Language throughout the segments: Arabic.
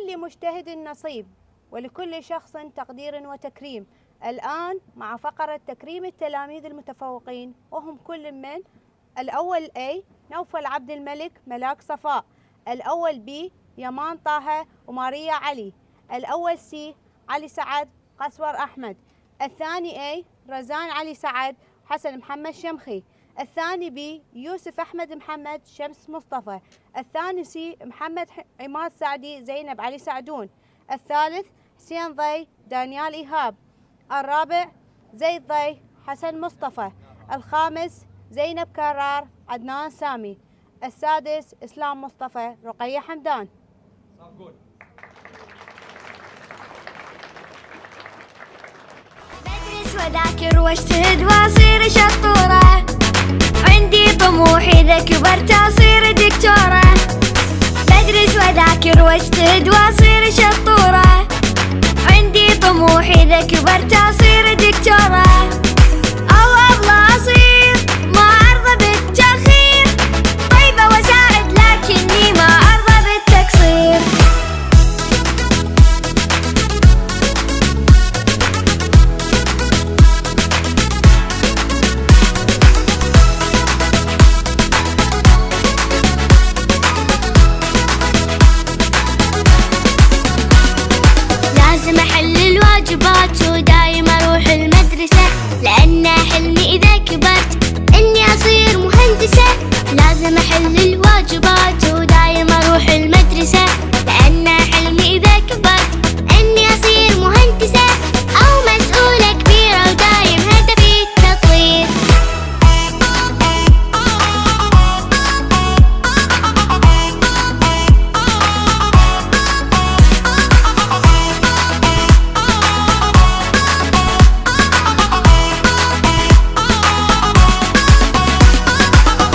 ولكل مجتهد نصيب، ولكل شخص تقدير وتكريم. الآن مع فقرة تكريم التلاميذ المتفوقين، وهم كل من: الأول A نوفل عبد الملك ملاك صفاء، الأول B يمان طه وماريا علي، الأول C علي سعد قسور أحمد، الثاني A رزان علي سعد حسن محمد شمخي، الثاني B يوسف أحمد محمد شمس مصطفى، الثاني C محمد عماد سعدي زينب علي سعدون، الثالث حسين ضي دانيال إيهاب، الرابع زيد ضي حسن مصطفى، الخامس زينب كرار عدنان سامي، السادس إسلام مصطفى رقية حمدان. بدرس وذاكر واجتهد واصير شطورة، عندي طموحي إذا كبرت أصير دكتورة. بدرس وذاكر واجتهد واصير شطورة، عندي طموحي إذا كبرت أصير دكتورة، أو أبغى أصير ما أرضى بالتأخير، طيبة وأساعد لكني ما أرضى بالتقصير. لازم أحل الواجبات ودايم أروح المدرسة، لأن حلمي إذا كبرت إني أصير مهندسة. لازم أحل الواجبات ودايم أروح المدرسة، لأن حلمي إذا كبرت إني أصير مهندسة، أو مسؤولة كبيرة ودايم هدفي التطوير.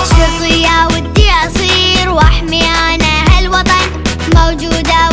شرطية ودي أصير وأحمي أنا هالوطن، موجودة